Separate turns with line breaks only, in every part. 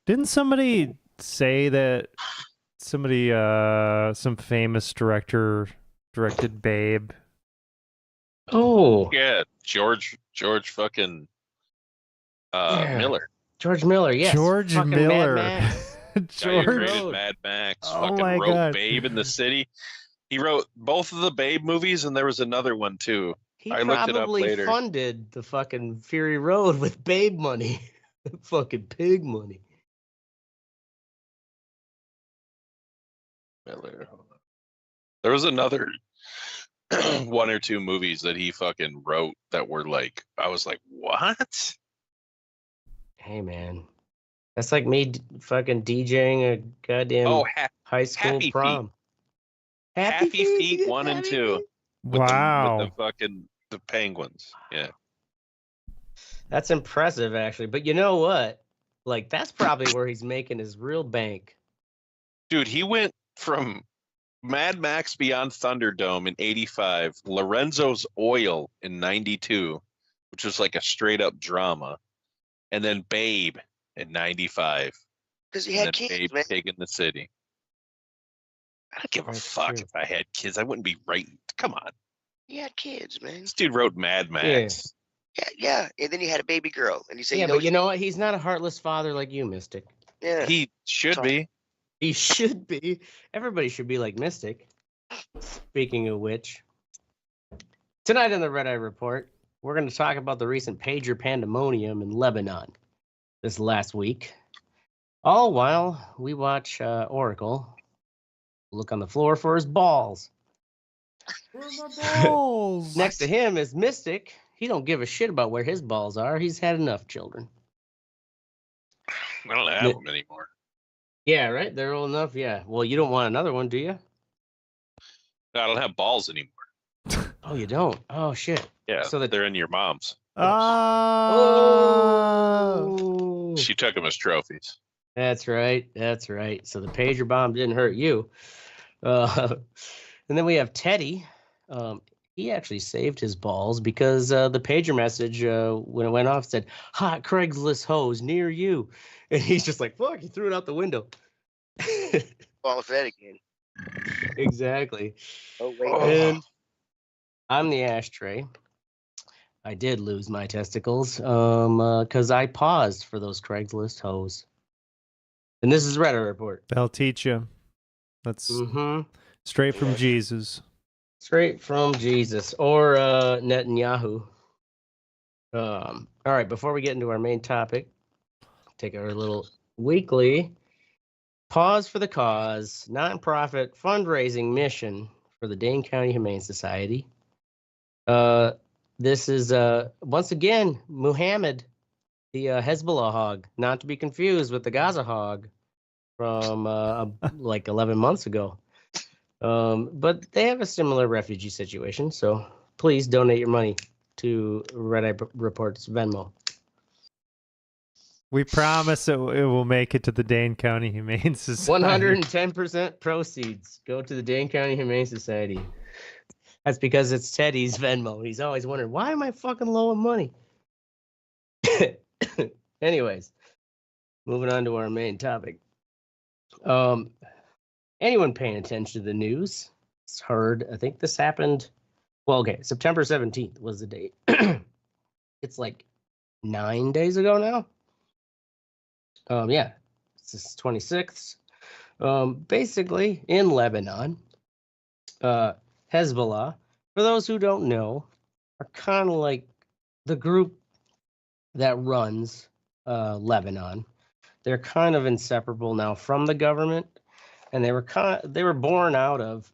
Didn't somebody say that some famous director directed Babe?
Oh,
Yeah, George fucking
yeah.
Miller.
George Miller, yes.
George
Fucking Mad
Miller.
Max.
Guy who
Fury
George.
created
Road.
Mad Max,
Oh
fucking
my
wrote
god.
Babe in the City. He wrote both of the Babe movies, and there was another one too.
He
I looked it up
probably
later.
funded the fucking Fury Road with Babe money. Fucking pig money.
Miller. There was another one or two movies that he fucking wrote that were like, I was like, what?
Hey, man. That's like me fucking DJing a goddamn
Oh,
high school
Happy Feet.
prom.
Happy Feet
dude,
1 and
Happy
2
Feet.
with the
Wow.
fucking the penguins. Yeah.
That's impressive, actually. But you know what? Like, that's probably where he's making his real bank.
Dude, he went from Mad Max Beyond Thunderdome in 85, Lorenzo's Oil in 92, which was like a straight up drama, and then Babe in 95.
Because he
And
had
then
kids,
Babe
man.
Pig in the City. I don't give a
That's
fuck
true.
if I had kids. I wouldn't be writing. Come on.
He had kids, man.
This dude wrote Mad Max.
Yeah. And then he had a baby girl, and he said,
Yeah,
you know,
but you know what? He's not a heartless father like you, Mystic.
yeah,
He should be.
He should be. Everybody should be like Mystic. Speaking of which, tonight on the Red Eye Report, we're going to talk about the recent pager pandemonium in Lebanon this last week. All while we watch Oracle look on the floor for his balls.
Where are my balls?
Next to him is Mystic. He don't give a shit about where his balls are. He's had enough children.
I don't have them anymore.
Yeah, right? They're old enough. Yeah. Well, you don't want another one, do you?
I don't have balls anymore.
Oh, you don't? Oh, shit.
Yeah,
So the-
they're in your mom's.
Oh.
Oh.
She took them as trophies.
That's right. That's right. So the pager bomb didn't hurt you. And then we have Teddy. He actually saved his balls because the pager message, when it went off, said, "Hot Craigslist hose near you." And he's just like, fuck, he threw it out the window.
falling for that again.
Exactly.
Oh, wait.
And I'm the ashtray. I did lose my testicles because I paused for those Craigslist hoes. And this is Reddit Report.
They'll teach you. That's
Mm-hmm.
straight from Jesus.
Straight from Jesus or Netanyahu. All right, before we get into our main topic, take our little weekly pause for the cause nonprofit fundraising mission for the Dane County Humane Society. This is once again Muhammad, the Hezbollah hog, not to be confused with the Gaza hog from like 11 months ago. But they have a similar refugee situation, so please donate your money to Red Eye Report's Venmo.
We promise it will make it to the Dane County Humane Society.
110% proceeds go to the Dane County Humane Society. That's because it's Teddy's Venmo. He's always wondering, why am I fucking low on money? Anyways, moving on to our main topic. Anyone paying attention to the news has heard, I think this happened, well, okay, September 17th was the date. It's like 9 days ago now. Yeah, it's 26th. Basically, in Lebanon, Hezbollah, for those who don't know, are kind of like the group that runs Lebanon. They're kind of inseparable now from the government, and they were born out of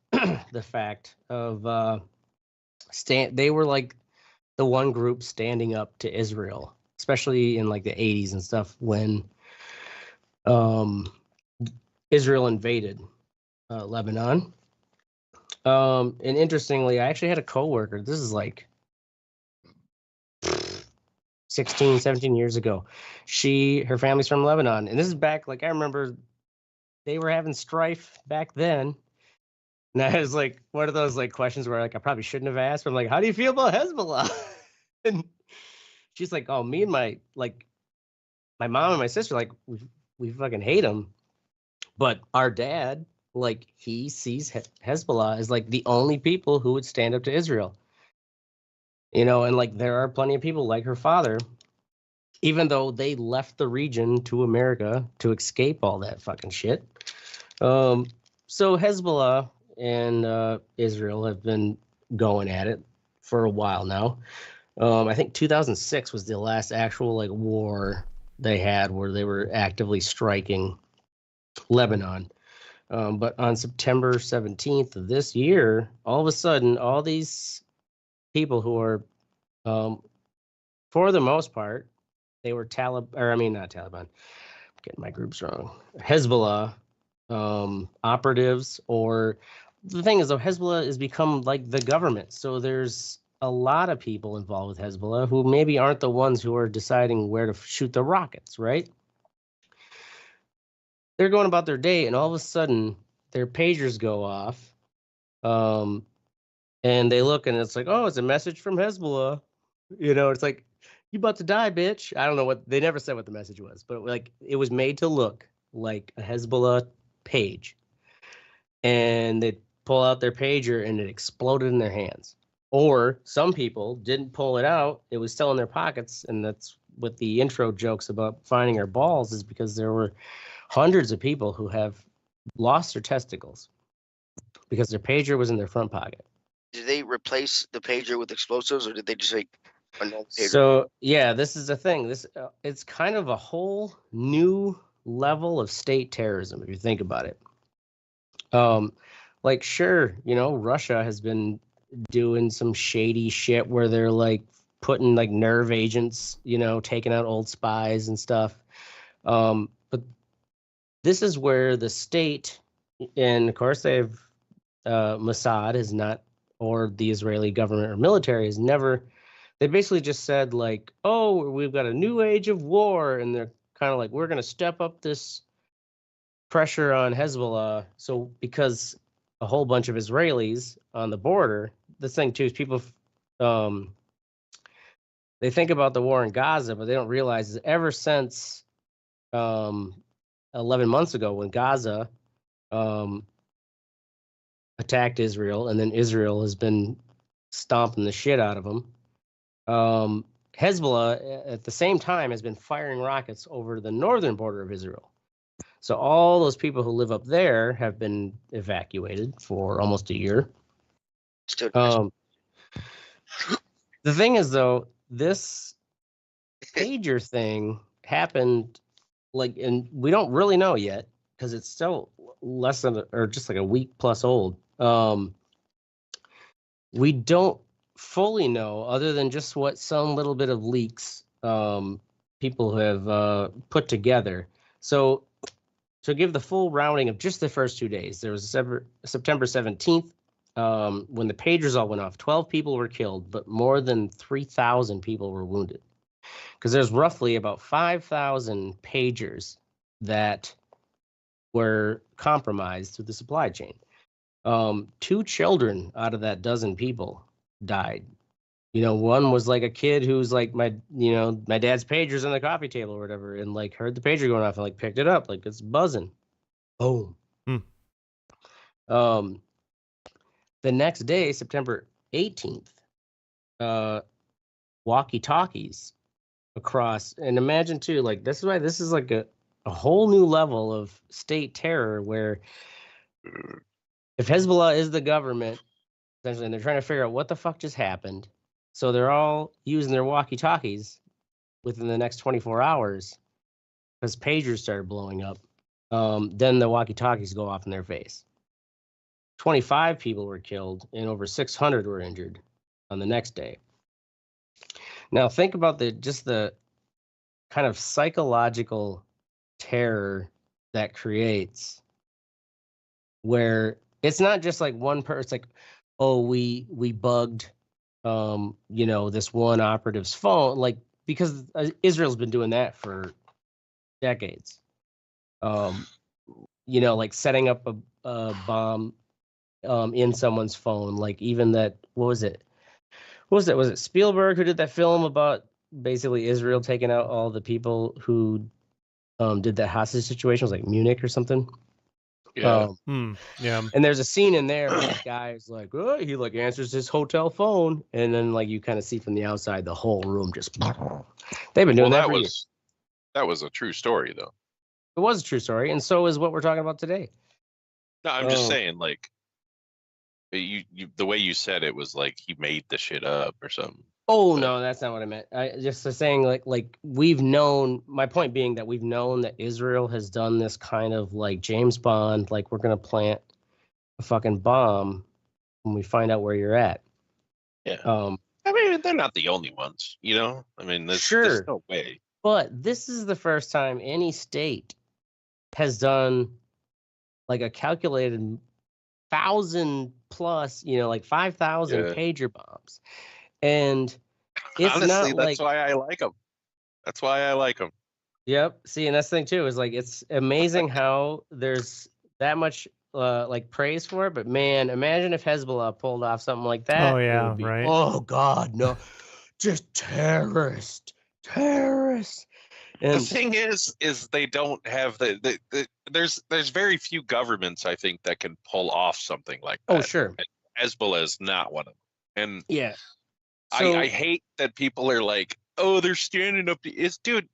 the fact of they were like the one group standing up to Israel, especially in like the 80s and stuff when Israel invaded Lebanon. And interestingly, I actually had a coworker. This is like 16, 17 years ago. Her family's from Lebanon. And this is back, like, I remember they were having strife back then. And I was like, one of those like questions where like I probably shouldn't have asked. But I'm like, how do you feel about Hezbollah? And she's like, oh, me and my mom and my sister, like, we fucking hate them. But our dad, like, he sees Hezbollah as like the only people who would stand up to Israel. You know, and like there are plenty of people like her father, even though they left the region to America to escape all that fucking shit. So Hezbollah and Israel have been going at it for a while now. I think 2006 was the last actual like war they had where they were actively striking Lebanon. But on September 17th of this year, all of a sudden, all these people who are, for the most part, they were not Taliban. I'm getting my groups wrong. Hezbollah operatives, or the thing is, though, Hezbollah has become like the government. So there's a lot of people involved with Hezbollah who maybe aren't the ones who are deciding where to shoot the rockets, right? They're going about their day, and all of a sudden, their pagers go off, and they look, and it's like, oh, it's a message from Hezbollah. You know, it's like, you about to die, bitch. I don't know what, they never said what the message was, but like, it was made to look like a Hezbollah page. And they pull out their pager, and it exploded in their hands. Or some people didn't pull it out. It was still in their pockets, and that's what the intro jokes about finding our balls is, because there were hundreds of people who have lost their testicles because their pager was in their front pocket.
Did they replace the pager with explosives, or did they just like another pager?
So yeah, this is the thing. This it's kind of a whole new level of state terrorism if you think about it. Like, sure, you know, Russia has been doing some shady shit where they're like putting like nerve agents, you know, taking out old spies and stuff. But this is where the state, and of course they've Mossad has not, or the Israeli government or military has never, they basically just said like, oh, we've got a new age of war, and they're kind of like, we're going to step up this pressure on Hezbollah. So because a whole bunch of Israelis on the border, this thing too is people, they think about the war in Gaza, but they don't realize is ever since 11 months ago when Gaza attacked Israel, and then Israel has been stomping the shit out of them. Hezbollah at the same time has been firing rockets over the northern border of Israel. So all those people who live up there have been evacuated for almost a year.
Still,
The thing is, though, this pager thing happened like, and we don't really know yet because it's still less than, or just like a week plus old. We don't fully know, other than just what some little bit of leaks people have put together. So to give the full rounding of just the first 2 days, there was September 17th when the pagers all went off. 12 people were killed, but more than 3,000 people were wounded. Because there's roughly about 5,000 pagers that were compromised through the supply chain. 2 children out of that dozen people died. You know, one was like a kid who's like, my dad's pager's on the coffee table or whatever, and like heard the pager going off and like picked it up, like it's buzzing. Boom. The next day, September 18th, walkie-talkies across, and imagine too, like this is why this is like a whole new level of state terror, where if Hezbollah is the government, essentially, and they're trying to figure out what the fuck just happened, so they're all using their walkie-talkies within the next 24 hours because pagers started blowing up. Then the walkie-talkies go off in their face. 25 people were killed and over 600 were injured on the next day. Now think about the kind of psychological terror that creates, where it's not just like one person. It's like, oh, we bugged, this one operative's phone, like, because Israel's been doing that for decades. Like setting up a bomb in someone's phone, like even that, was it Spielberg who did that film about basically Israel taking out all the people who did that hostage situation. It was like Munich or something.
Yeah.
Yeah.
And there's a scene in there where this guy is like, oh, he like answers his hotel phone, and then like you kind of see from the outside the whole room just. They've been doing that for years.
That was a true story, though.
It was a true story, and so is what we're talking about today.
No, I'm just saying, like, you the way you said it was like he made the shit up or something.
Oh no, that's not what I meant. I just was saying like we've known. My point being that we've known that Israel has done this kind of like James Bond, like we're gonna plant a fucking bomb when we find out where you're at.
Yeah. I mean, they're not the only ones, you know. I mean, there's no way.
But this is the first time any state has done like a calculated 1,000 plus, you know, like 5,000 pager bombs. And it's
honestly,
not
that's
like,
why I like them. That's why I like them.
Yep. See, and that's the thing too, is like it's amazing how there's that much like praise for it. But man, imagine if Hezbollah pulled off something like that.
Oh yeah,
be,
right.
oh God, no, just terrorists. And
the thing is they don't have there's very few governments, I think, that can pull off something like that.
Oh sure.
Hezbollah is not one of them. And
yeah.
So, I hate that people are like, oh, they're standing up to dude.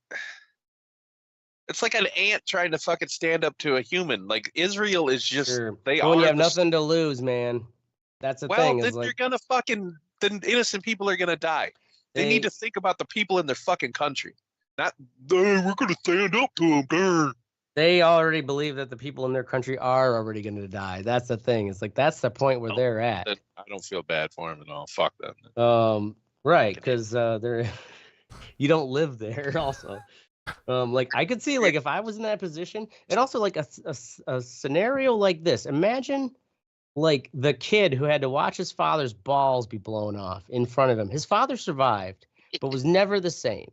It's like an ant trying to fucking stand up to a human. Like Israel is just they are.
When you have nothing to lose, man. That's the thing.
Then
like,
you're gonna then innocent people are gonna die. They need to think about the people in their fucking country. Not we're gonna stand up to them.
They already believe that the people in their country are already gonna die. That's the thing. It's like that's the point where they're at.
I don't feel bad for them at all. Fuck them.
Right, because they're you don't live there also. Like I could see like if I was in that position, and also like a scenario like this. Imagine like the kid who had to watch his father's balls be blown off in front of him. His father survived, but was never the same.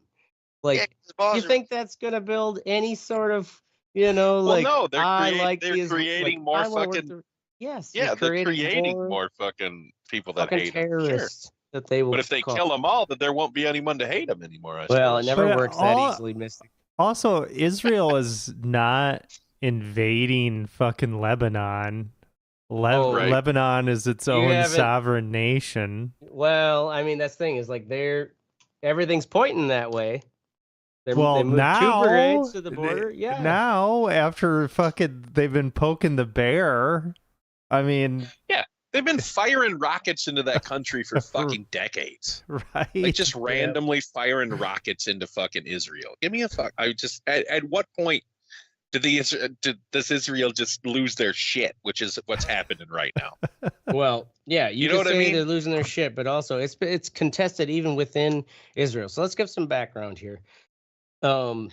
Like you think that's gonna build any sort of, you know, like
no,
they're
creating more fucking
yes,
yeah, they're creating more fucking people that hate
terrorists. That they will.
But if they kill them all, then there won't be anyone to hate them anymore.
Well, it never works that easily, Mystic.
Also, Israel is not invading fucking Lebanon. Lebanon is its own sovereign nation.
Well, I mean, that's the thing is like everything's pointing that way. They moved
now
2 brigades to the border. Yeah.
Now, after fucking they've been poking the bear. I mean,
yeah. They've been firing rockets into that country for fucking decades.
Right.
Like just randomly firing rockets into fucking Israel. Give me a fuck. I just at what point does Israel just lose their shit, which is what's happening right now?
Well, yeah, you know what I mean? They're losing their shit, but also it's contested even within Israel. So let's give some background here. In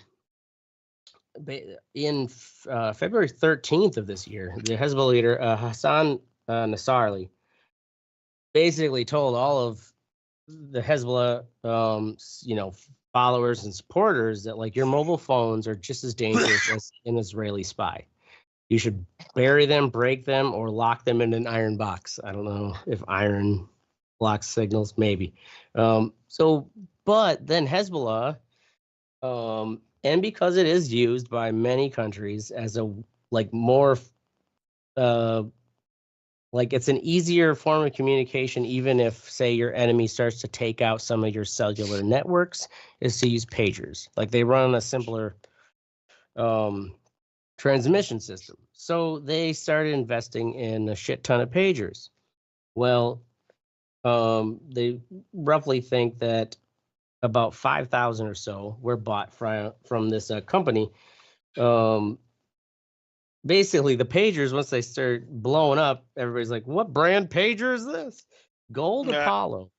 February 13th of this year, the Hezbollah leader Hassan Nasrallah basically told all of the Hezbollah, followers and supporters that like your mobile phones are just as dangerous as an Israeli spy. You should bury them, break them, or lock them in an iron box. I don't know if iron blocks signals, maybe. But then Hezbollah, and because it is used by many countries as a more it's an easier form of communication, even if, say, your enemy starts to take out some of your cellular networks, is to use pagers. Like they run a simpler transmission system. So they started investing in a shit ton of pagers. Well, they roughly think that about 5,000 or so were bought from this company. Basically, the pagers, once they start blowing up, everybody's like, what brand pager is this? Gold Apollo.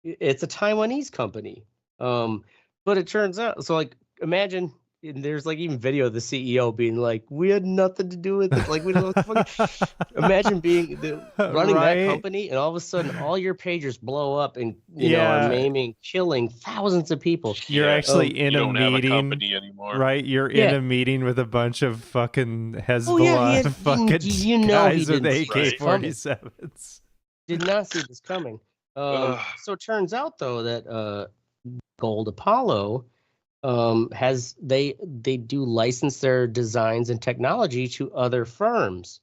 It's a Taiwanese company. But it turns out, so like, imagine, there's like even video of the CEO being like, we had nothing to do with it. Like, we don't fucking imagine being running that company, and all of a sudden, all your pagers blow up and you know are maiming, killing thousands of people.
You're actually in a meeting,
company anymore.
right? You're in a meeting with a bunch of fucking Hezbollah fucking guys with AK-47s.
Did not see this coming. So it turns out though that Gold Apollo they do license their designs and technology to other firms.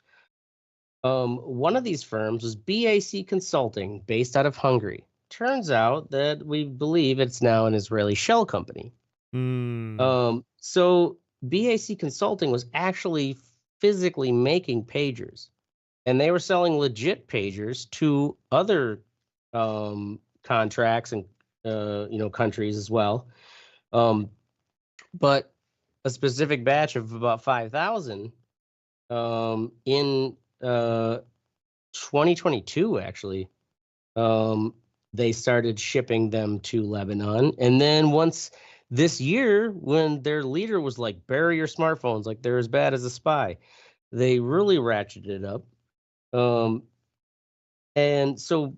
One of these firms was BAC Consulting, based out of Hungary. Turns out that we believe it's now an Israeli shell company. So BAC Consulting was actually physically making pagers, and they were selling legit pagers to other contracts and countries as well. But a specific batch of about 5,000 in 2022, actually, they started shipping them to Lebanon. And then once this year, when their leader was like, bury your smartphones, like they're as bad as a spy, they really ratcheted it up. And so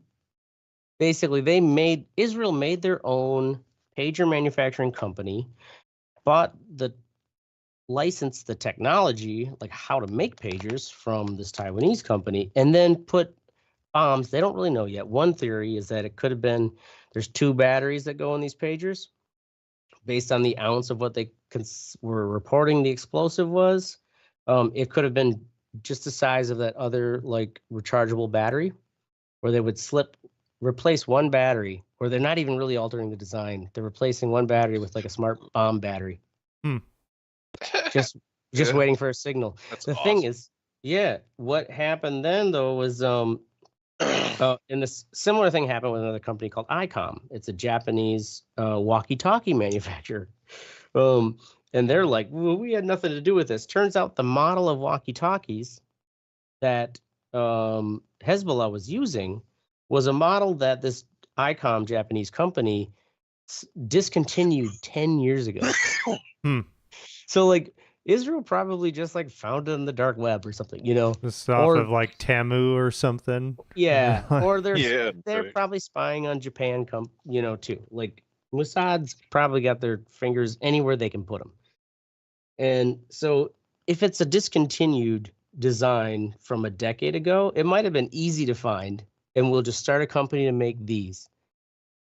basically Israel made their own pager manufacturing company, licensed the technology, like how to make pagers, from this Taiwanese company, and then put bombs. They don't really know yet. One theory is that it could have been, there's 2 batteries that go in these pagers based on the ounce of what they were reporting the explosive was. It could have been just the size of that other like rechargeable battery, where they would replace one battery, or they're not even really altering the design. They're replacing one battery with like a smart bomb battery. Just waiting for a signal.
That's
the
awesome.
thing is, what happened then though was and this similar thing happened with another company called ICOM. It's a Japanese walkie-talkie manufacturer. And they're like, well, we had nothing to do with this. Turns out the model of walkie-talkies that Hezbollah was using was a model that this ICOM Japanese company discontinued 10 years ago. So like Israel probably just like found it on the dark web or something,
This off of like Tamu or something.
Yeah, or they're probably spying on Japan, too. Like Mossad's probably got their fingers anywhere they can put them. And so if it's a discontinued design from a decade ago, it might have been easy to find, and we'll just start a company to make these.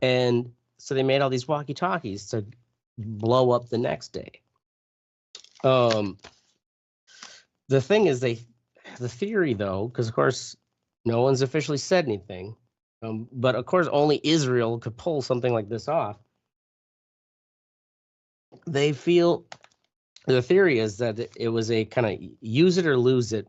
And so they made all these walkie-talkies to blow up the next day. The thing is, the theory though, because of course no one's officially said anything, but of course only Israel could pull something like this off. They feel the theory is that it was a kind of use it or lose it,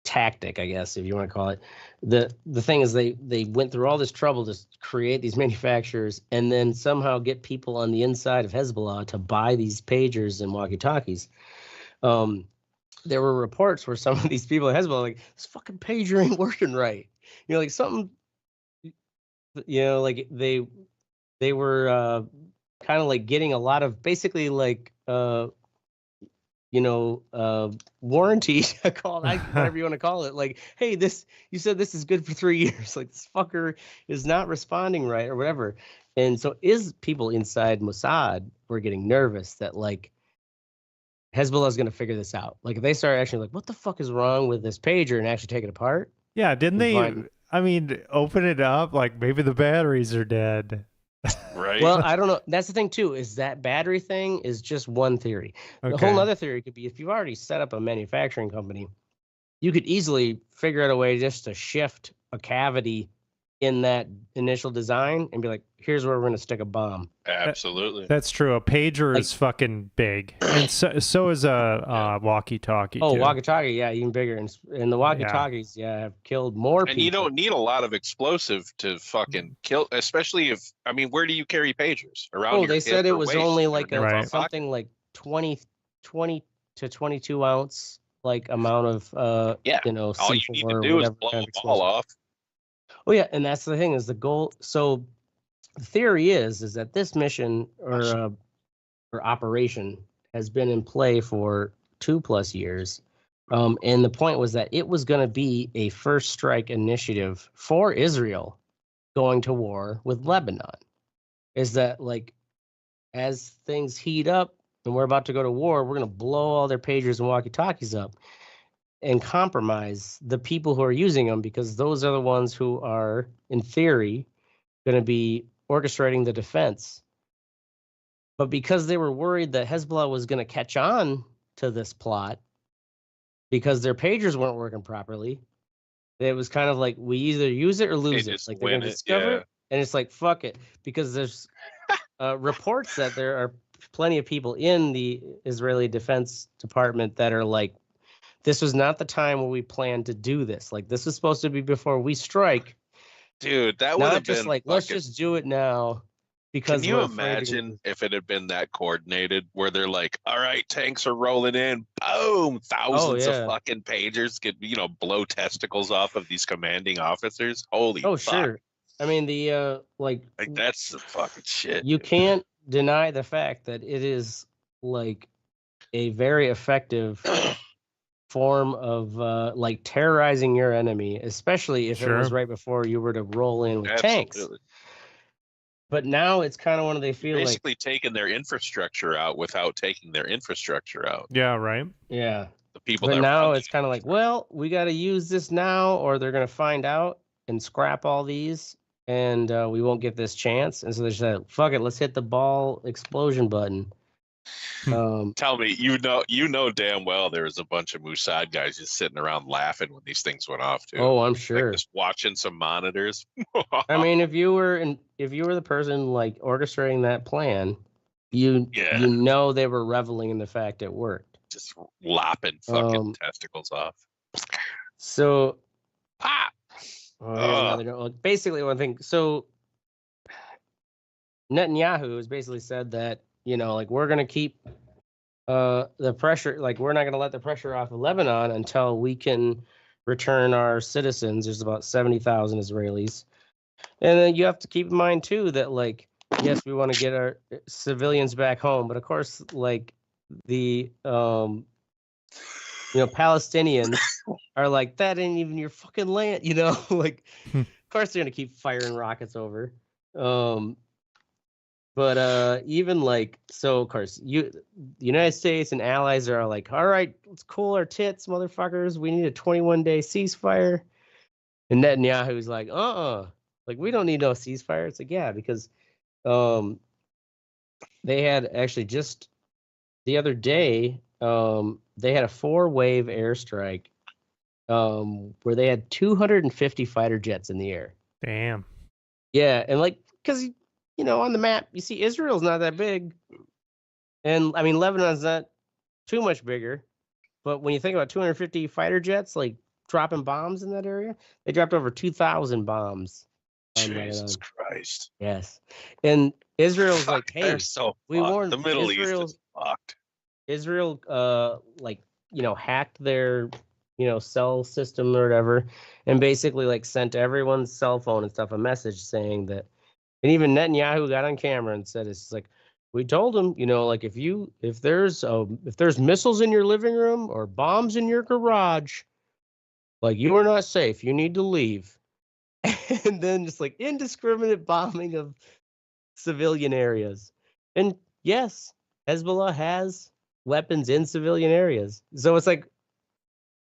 tactic, I guess, if you want to call it. The thing is they went through all this trouble to create these manufacturers and then somehow get people on the inside of Hezbollah to buy these pagers and walkie-talkies. There were reports where some of these people at Hezbollah like, this fucking pager ain't working right. Like something, like they were kind of like getting a lot of basically like warranty called, whatever you want to call it. Like, hey, you said this is good for 3 years. Like this fucker is not responding right or whatever. And so people inside Mossad were getting nervous that like Hezbollah is going to figure this out. Like if they start actually like, what the fuck is wrong with this pager, and actually take it apart.
Yeah. Didn't they, open it up? Like maybe the batteries are dead.
Right.
Well, I don't know. That's the thing too, is that battery thing is just one theory. Okay. The whole other theory could be if you've already set up a manufacturing company, you could easily figure out a way just to shift a cavity in that initial design and be like, here's where we're going to stick a bomb.
Absolutely.
That's true. A pager is fucking big. And so is a walkie-talkie.
Oh, walkie-talkie, yeah, even bigger. And the walkie-talkies, have killed more people.
And you don't need a lot of explosive to fucking kill, especially where do you carry pagers? Around your
they said it was
waist,
only like something like 20 to 22 ounce like amount of
all
C4
you need to do is blow a ball off.
Oh yeah, and that's the thing is the goal. So the theory is that this mission or operation has been in play for 2+ years, and the point was that it was going to be a first strike initiative for Israel going to war with Lebanon. Is that like as things heat up and we're about to go to war, we're going to blow all their pagers and walkie-talkies up and compromise the people who are using them, because those are the ones who are, in theory, going to be orchestrating the defense. But because they were worried that Hezbollah was going to catch on to this plot because their pagers weren't working properly, it was kind of like, we either use it or lose it. Like, they're going to discover it, and it's like, fuck it. Because there's reports that there are plenty of people in the Israeli Defense Department that are like, this was not the time where we planned to do this. Like, this was supposed to be before we strike.
Dude, that would have been
just like, let's just do it now. Because
can you imagine if it had been that coordinated where they're like, all right, tanks are rolling in, boom, thousands of fucking pagers could, blow testicles off of these commanding officers? Holy fuck.
Sure. I mean, the like
that's the fucking shit.
You can't deny the fact that it is like a very effective form of like terrorizing your enemy, especially if it was right before you were to roll in with tanks. But now it's kind of one of they feel
basically taking their infrastructure out without taking their infrastructure out.
Yeah, right.
Yeah.
The people.
But now it's kind of like, well, we got to use this now, or they're going to find out and scrap all these, and we won't get this chance. And so they said, "Fuck it, let's hit the ball explosion button."
Tell me, you know damn well there was a bunch of Mossad guys just sitting around laughing when these things went off too.
Oh, I'm sure.
Like just watching some monitors.
I mean, if you were the person like orchestrating that plan, you know they were reveling in the fact it worked.
Just lopping fucking testicles off.
So,
pop.
Basically, one thing. So, Netanyahu has basically said that, like, we're going to keep the pressure, like, we're not going to let the pressure off of Lebanon until we can return our citizens. There's about 70,000 Israelis. And then you have to keep in mind, too, that, like, yes, we want to get our civilians back home. But, of course, like, the, Palestinians are like, that ain't even your fucking land, like, of course they're going to keep firing rockets over. But even like, so of course the United States and allies are like, all right, let's cool our tits, motherfuckers. We need a 21-day ceasefire. And Netanyahu's like, like, we don't need no ceasefire. It's like, yeah, because they had actually just the other day, they had a 4-wave airstrike where they had 250 fighter jets in the air.
Damn.
Yeah, and like, because on the map, you see Israel's not that big. And I mean, Lebanon's not too much bigger. But when you think about 250 fighter jets, like dropping bombs in that area, they dropped over 2,000 bombs.
Jesus Christ.
Yes. And Israel's like, hey,
they're so
we warned
the Middle East is fucked.
Israel, hacked their, cell system or whatever, and basically like sent everyone's cell phone and stuff a message saying that. And even Netanyahu got on camera and said, it's like, we told him, like, if there's missiles in your living room or bombs in your garage, like, you are not safe. You need to leave. And then just like indiscriminate bombing of civilian areas. And yes, Hezbollah has weapons in civilian areas. So it's like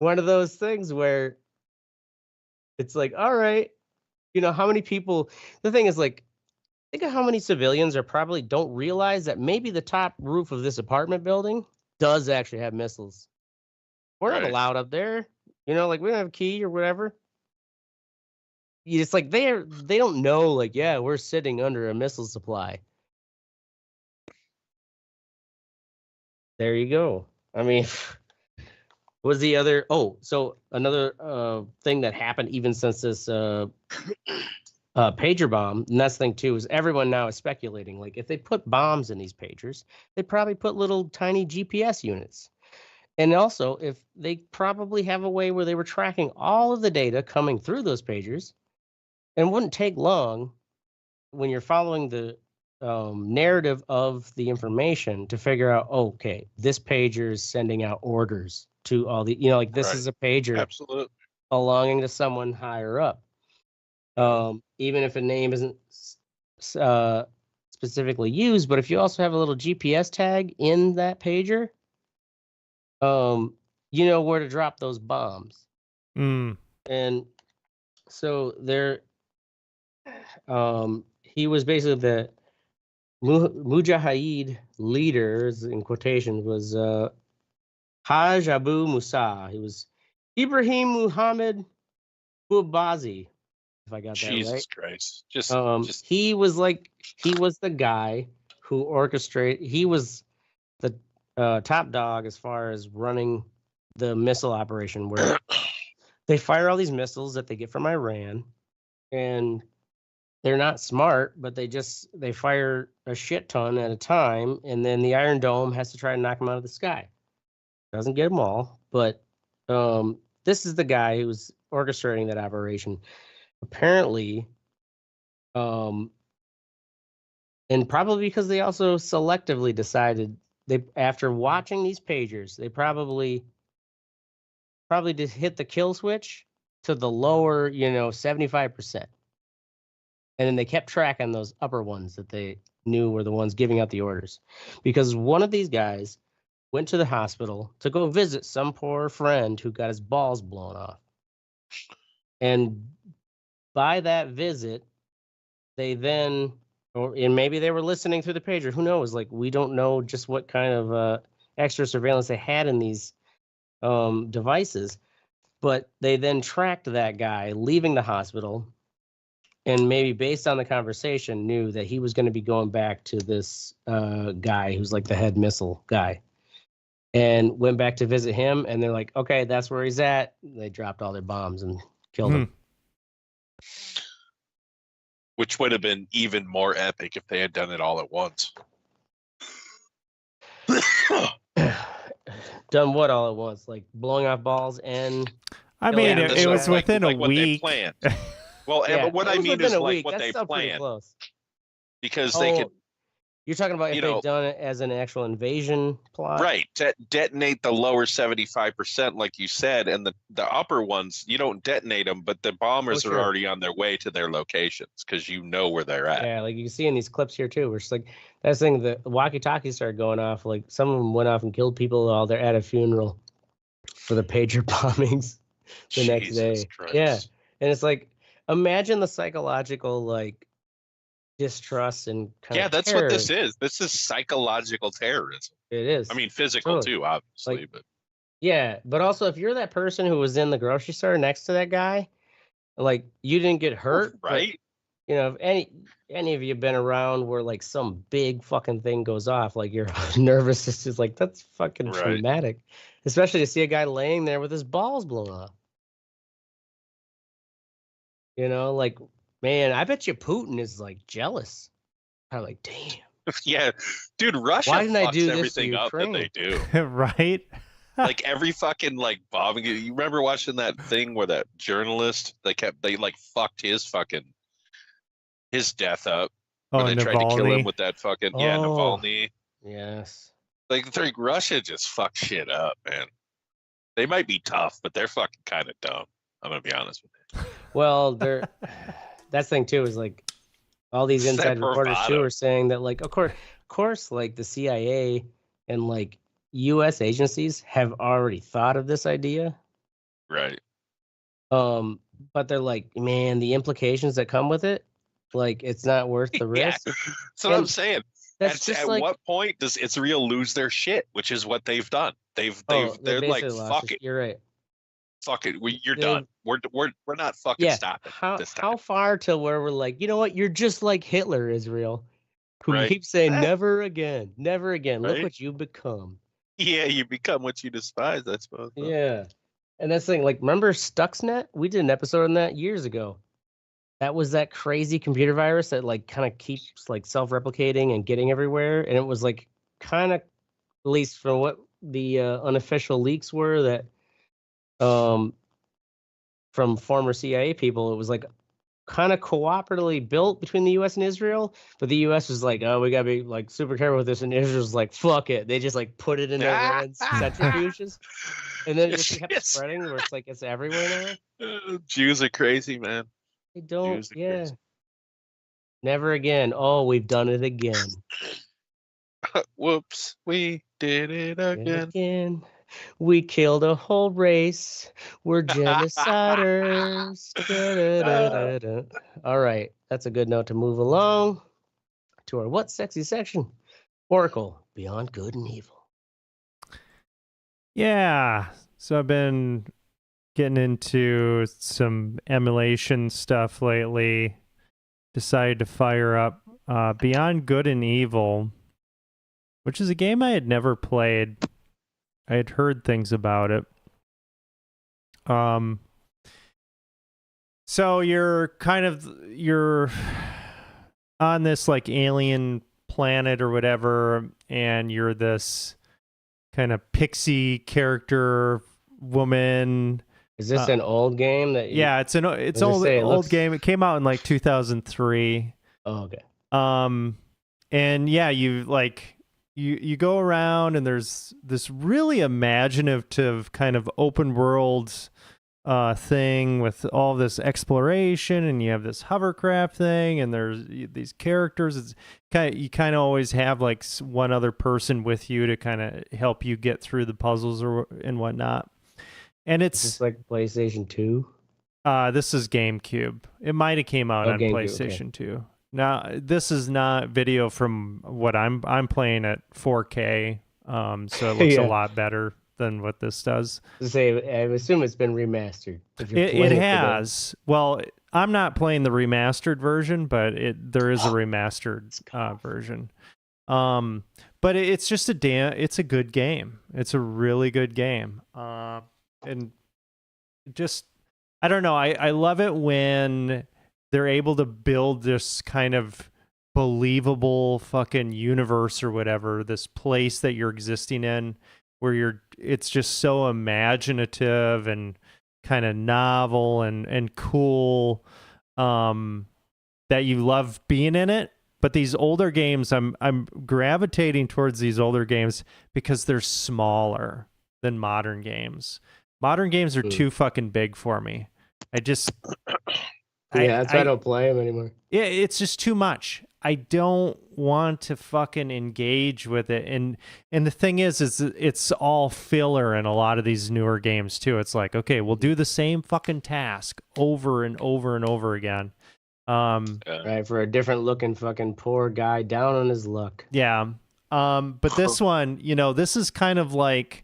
one of those things where it's like, all right, how many people, the thing is like, think of how many civilians probably don't realize that maybe the top roof of this apartment building does actually have missiles. We're not allowed up there. Like, we don't have a key or whatever. It's like they don't know, like, yeah, we're sitting under a missile supply. There you go. I mean, was the other so another thing that happened even since this pager bomb, and that's the thing too, is everyone now is speculating, like, if they put bombs in these pagers, they probably put little tiny GPS units. And also, if they probably have a way where they were tracking all of the data coming through those pagers, and it wouldn't take long when you're following the narrative of the information to figure out, okay, this pager is sending out orders to all the, like, this is a pager
absolutely
belonging to someone higher up. Even if a name isn't specifically used, but if you also have a little GPS tag in that pager, you know where to drop those bombs. And so He was basically the Mujahid leaders, in quotations, was Haj Abu Musa. He was Ibrahim Muhammad Bouabazi, if I got that right.
Jesus Christ. Just
he was the guy who orchestrated. He was the top dog as far as running the missile operation, where they fire all these missiles that they get from Iran, and they're not smart, but they fire a shit ton at a time, and then the Iron Dome has to try to knock them out of the sky. Doesn't get them all, but this is the guy who was orchestrating that operation. Apparently, and probably because they also selectively decided after watching these pagers, they probably just hit the kill switch to the lower, 75%. And then they kept tracking those upper ones that they knew were the ones giving out the orders. Because one of these guys went to the hospital to go visit some poor friend who got his balls blown off. And by that visit, they then, and maybe they were listening through the pager, who knows? Like, we don't know just what kind of extra surveillance they had in these devices. But they then tracked that guy leaving the hospital, and maybe based on the conversation knew that he was going to be going back to this guy who's like the head missile guy, and went back to visit him. And they're like, okay, that's where he's at. They dropped all their bombs and killed him.
Which would have been even more epic if they had done it all at once.
Done what all at once? Like blowing off balls and...
I mean, it was within a week.
What they planned. Well, but what I mean is like what they planned. Because they could...
You're talking about if they'd done it as an actual invasion plot?
Right. Detonate the lower 75%, like you said, and the upper ones, you don't detonate them, but the bombers are already on their way to their locations because you know where they're at.
Yeah, like you can see in these clips here, too, where it's like, that's the thing, the walkie-talkies started going off. Like, some of them went off and killed people while they're at a funeral for the pager bombings the next day.
Christ.
Yeah. And it's like, imagine the psychological, like, distrust and kind of
that's
terror.
what this is. This is psychological terrorism.
It is.
I mean, physical too, obviously,
like,
but
yeah, but also if you're that person who was in the grocery store next to that guy, like you didn't get hurt,
right?
But, if any of you been around where like some big fucking thing goes off, like your nervous system's like, that's fucking traumatic, especially to see a guy laying there with his balls blown off. Like, man, I bet you Putin is like jealous. I'm like, damn.
Yeah, dude, Russia fucks everything up that they do.
Right?
Like every fucking like bombing. You remember watching that thing where that journalist they like fucked his death up when they tried to kill him with that fucking Navalny.
Yes.
Like Russia just fucks shit up, man. They might be tough, but they're fucking kind of dumb. I'm gonna be honest with you.
Well, that's the thing too, is like all these inside reporters too are saying that like of course like the CIA and like US agencies have already thought of this idea.
Right.
But they're like, man, the implications that come with it, like it's not worth the risk.
That's what I'm saying. At what point does Israel lose their shit, which is what they've done. They're like, fuck it.
You're right.
Fuck it. You're done. We're not fucking stopping.
How far till where we're like, you know what? You're just like Hitler, Israel, who keeps saying never again, never again. Right? Look what you become.
Yeah, you become what you despise, I suppose.
Yeah. And that's the thing, like, remember Stuxnet? We did an episode on that years ago. That was that crazy computer virus that like kind of keeps like self-replicating and getting everywhere. And it was like kind of, at least from what the unofficial leaks were, that from former CIA people, it was like kind of cooperatively built between the US and Israel, but the US was like, oh, we gotta be like super careful with this, and Israel's like, fuck it, they just like put it in their hands, centrifuges, and then it just kept spreading where it's like it's everywhere
now. Jews are crazy, man.
They don't, crazy. Never again. Oh, we've done it again.
Whoops, we did it again.
We killed a whole race. We're genociders. All right. that's a good note to move along to our What's Sexy section. Oracle, Beyond Good and Evil.
Yeah. So I've been getting into some emulation stuff lately. Decided to fire up Beyond Good and Evil, which is a game I had never played. I had heard things about it. So you're on this like alien planet or whatever, and you're this kind of pixie character woman.
Is this an old game that you...
Yeah, it's old game. It came out in like 2003.
Oh, okay.
And yeah, you go around and there's this really imaginative kind of open world thing with all this exploration, and you have this hovercraft thing, and there's these characters. It's you kind of always have like one other person with you to kind of help you get through the puzzles and whatnot. And it's
like PlayStation 2.
This is GameCube. It might have came out on PlayStation 2. Now, this is not video from what I'm playing at 4K, so it looks a lot better than what this does.
I assume it's been remastered.
It has. Well, I'm not playing the remastered version, but there is a remastered version. But it's just it's a good game. It's a really good game. And just, I don't know. I love it when they're able to build this kind of believable fucking universe or whatever, this place that you're existing in, where it's just so imaginative and kind of novel and cool, that you love being in it. But these older games, I'm gravitating towards these older games because they're smaller than modern games. Modern games are too fucking big for me. That's why
I don't play them anymore.
Yeah, it's just too much. I don't want to fucking engage with it. And the thing is it's all filler in a lot of these newer games too. It's like, okay, we'll do the same fucking task over and over and over again.
Right, for a different looking fucking poor guy down on his luck.
Yeah. But this one, this is kind of like,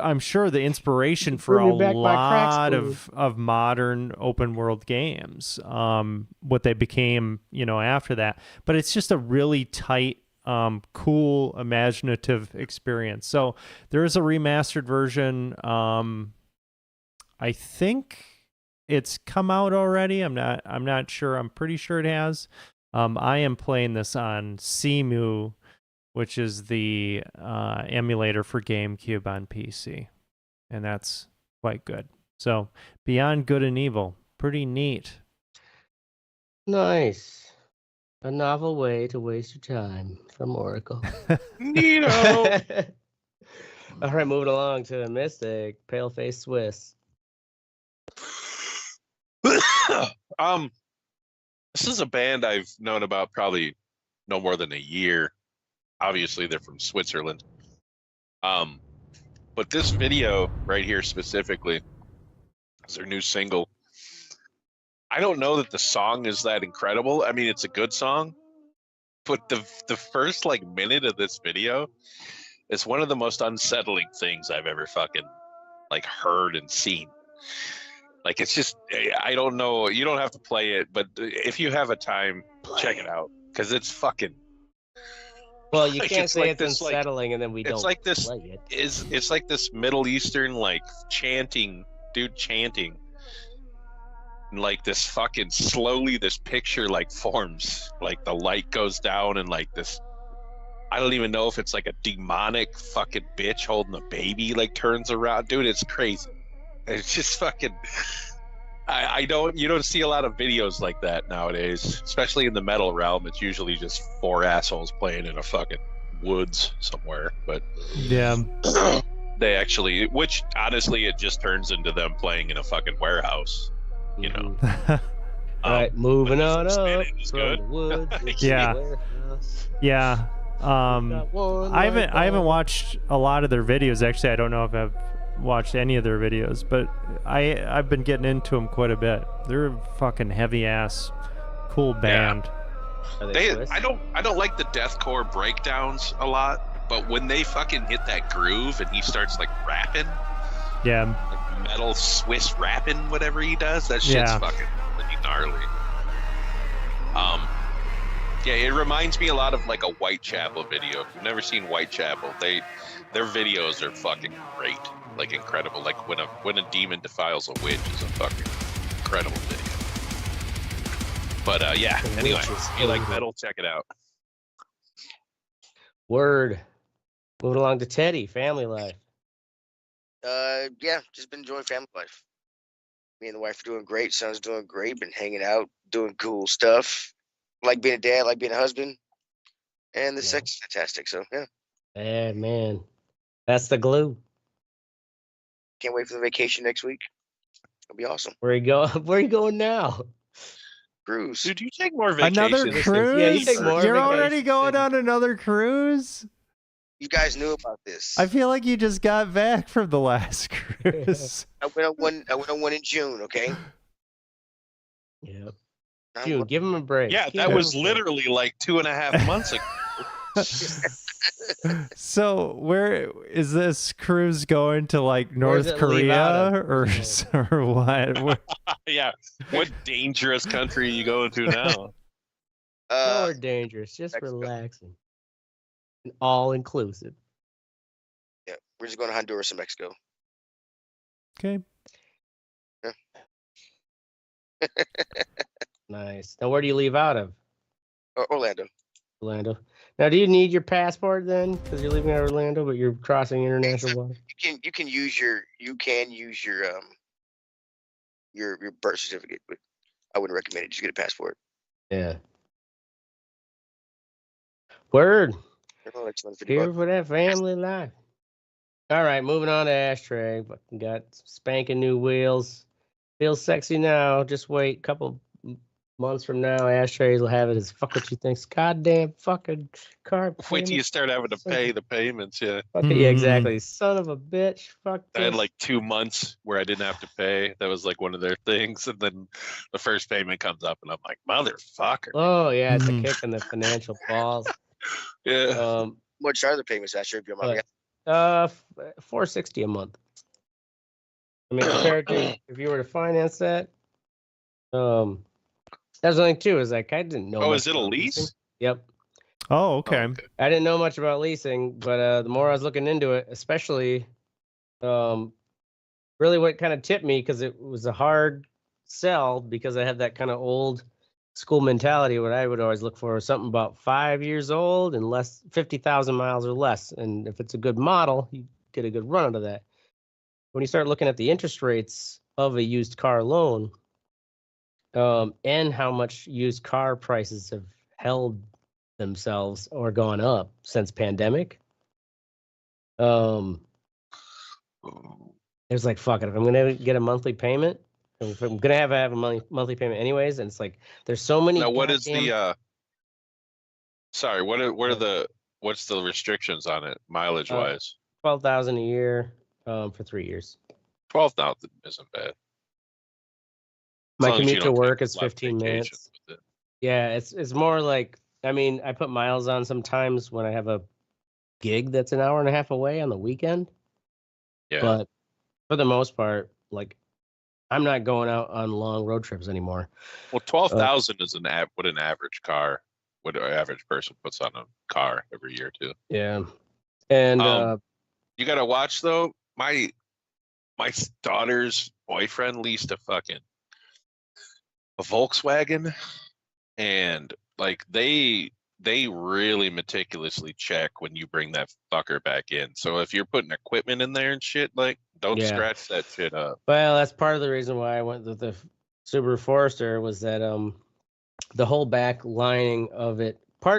I'm sure the inspiration for a lot of modern open world games, what they became, after that. But it's just a really tight, cool, imaginative experience. So there is a remastered version. I think it's come out already. I'm not sure. I'm pretty sure it has. I am playing this on Cemu, which is the emulator for GameCube on PC. And that's quite good. So, Beyond Good and Evil. Pretty neat.
Nice. A novel way to waste your time from Oracle.
Neato!
All right, moving along to Mystic, Paleface Swiss.
This is a band I've known about probably no more than a year. Obviously, they're from Switzerland. But this video right here specifically is their new single. I don't know that the song is that incredible. I mean, it's a good song, but the first minute of this video is one of the most unsettling things I've ever fucking heard and seen. It's just, I don't know. You don't have to play it, but if you have a time, check it out because it's fucking.
Well, you can't say it's unsettling and then we don't.
It's like this.
Play it.
It's like this Middle Eastern chanting, dude chanting. And this fucking slowly this picture forms. The light goes down and this. I don't even know if it's a demonic fucking bitch holding a baby turns around. Dude, it's crazy. It's just fucking. You don't see a lot of videos like that nowadays, especially in the metal realm. It's usually just four assholes playing in a fucking woods somewhere. But
yeah,
they actually, which honestly, it just turns into them playing in a fucking warehouse.
All right, moving on up from the woods.
Yeah. I haven't watched a lot of their videos. Actually, I don't know if I've watched any of their videos, but I've been getting into them quite a bit. They're fucking heavy ass, cool band.
Are they Swiss?
I don't like the deathcore breakdowns a lot, but when they fucking hit that groove and he starts like rapping,
Yeah.
like metal Swiss rapping, whatever he does, that shit's fucking pretty gnarly. Yeah, it reminds me a lot of like a Whitechapel video. If you've never seen Whitechapel, their videos are fucking great, like incredible. Like when a demon defiles a witch is a fucking incredible video. But anyway, if you like metal, check it out.
Word. Moving along to Teddy, family life.
Yeah, just been enjoying family life. Me and the wife are doing great. Son's doing great. Been hanging out, doing cool stuff. Like being a dad, like being a husband. And the sex is fantastic. So yeah.
Yeah, man. That's the glue.
Can't wait for the vacation next week. It'll be awesome.
Where you go? Where you going now?
Cruise.
Dude, you take more vacations.
Another cruise?
Yeah, you take more
You're
vacations.
already going on another cruise?
You guys knew about this.
I feel like you just got back from the last cruise.
I went on one in June, okay?
Yep.
Not
June,
one-
give him a break.
Yeah,
Give
that
him
was
a break.
literally like 2.5 months ago.
So where is this cruise going to, like
Where does
North
it leave out
Korea
of?
or what?
Yeah, what dangerous country are you going to now?
Nowhere dangerous, just
Mexico.
relaxing. And all inclusive.
Yeah, we're just going to Honduras and Mexico.
Okay.
Nice. Now, where do you leave out of?
Orlando.
Orlando. Now, do you need your passport then? Because you're leaving out of Orlando, but you're crossing international water.
You can use your birth certificate, but I wouldn't recommend it. Just get a passport.
Yeah. Word.
Oh, that's $150.
Here for that family life. All right, moving on to Ashtray. Fucking got spanking new wheels. Feels sexy now. Just wait a couple months from now. Ashtrays will have it as fuck what you think's goddamn fucking car.
Wait till you
payment.
start having to pay the payments. Yeah,
Fuck it, yeah, exactly. Son of a bitch. Fuck
I had
this.
like 2 months where I didn't have to pay. That was like one of their things, and then the first payment comes up, and I'm like, motherfucker.
Oh yeah, it's a
Mhm.
kick in the financial balls.
Yeah.
Much are the payments, Asher? If you're my
$460 a month. I mean, compared to if you were to finance that, that's the thing too. Is like I didn't know.
Oh,
much
is it a
about
lease?
leasing. Yep.
Oh, okay.
I didn't know much about leasing, but the more I was looking into it, especially, really what kind of tipped me, because it was a hard sell, because I had that kind of old school mentality. What I would always look for is something about 5 years old and less, 50,000 miles or less. And if it's a good model, you get a good run out of that. When you start looking at the interest rates of a used car loan, and how much used car prices have held themselves or gone up since pandemic, it's like, fuck it. If I'm gonna get a monthly payment, if I'm gonna have a monthly payment anyways, and it's like there's so many.
Now, what is
goddamn-
the? Sorry, what's the restrictions on it, mileage wise?
12,000 a year for 3 years.
12,000 isn't bad.
My
long as you
commute to
don't take
work
a
is
lot of
15
vacations
minutes.
with it.
Yeah, it's more like, I mean, I put miles on sometimes when I have a gig that's an hour and a half away on the weekend.
Yeah.
But for the most part, like, I'm not going out on long road trips anymore.
Well, 12,000 is what an average person puts on a car every year too.
Yeah. And
You gotta watch though. My daughter's boyfriend leased a Volkswagen, and like they really meticulously check when you bring that fucker back in. So if you're putting equipment in there and shit, like don't
Yeah.
scratch that shit up.
well, that's part of the reason why I went with the Subaru Forester, was that the whole back lining of it. I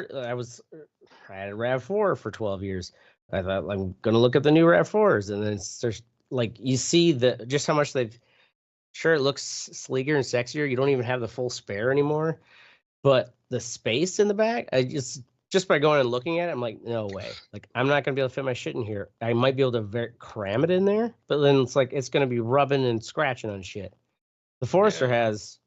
had a RAV4 for 12 years. I thought, I'm gonna look at the new RAV4s, and then there's like, you see just how much they've. Sure, it looks sleeker and sexier. You don't even have the full spare anymore, but the space in the back, I just by going and looking at it, I'm like, no way. Like, I'm not gonna be able to fit my shit in here. I might be able to cram it in there, but then it's like it's gonna be rubbing and scratching on shit. The Forester has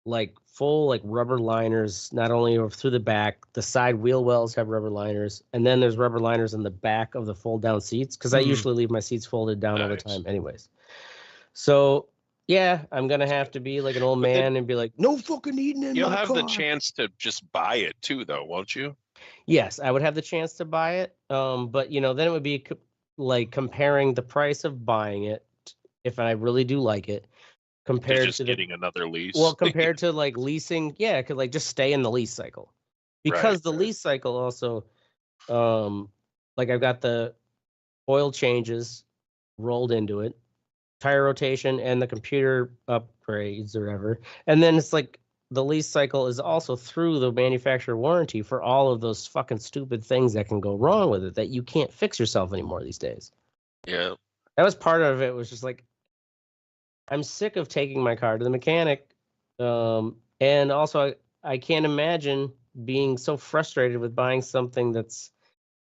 like full like rubber liners, not only through the back, the side wheel wells have rubber liners, and then there's rubber liners in the back of the fold down seats because I usually leave my seats folded down all the time anyways. So yeah, I'm gonna have to be like an old man and be like, no fucking eating in
You'll
my
have
car.
the chance to just buy it too, though, won't you?
Yes, I would have the chance to buy it. But you know, then it would be like comparing the price of buying it if I really do like it compared
just
to
getting another lease.
well, compared to like leasing, yeah, could like just stay in the lease cycle. Because the lease cycle also like I've got the oil changes rolled into it, tire rotation and the computer upgrades or whatever. And then it's like the lease cycle is also through the manufacturer warranty for all of those fucking stupid things that can go wrong with it that you can't fix yourself anymore these days.
Yeah.
That was part of it, was just like, I'm sick of taking my car to the mechanic. And also I can't imagine being so frustrated with buying something that's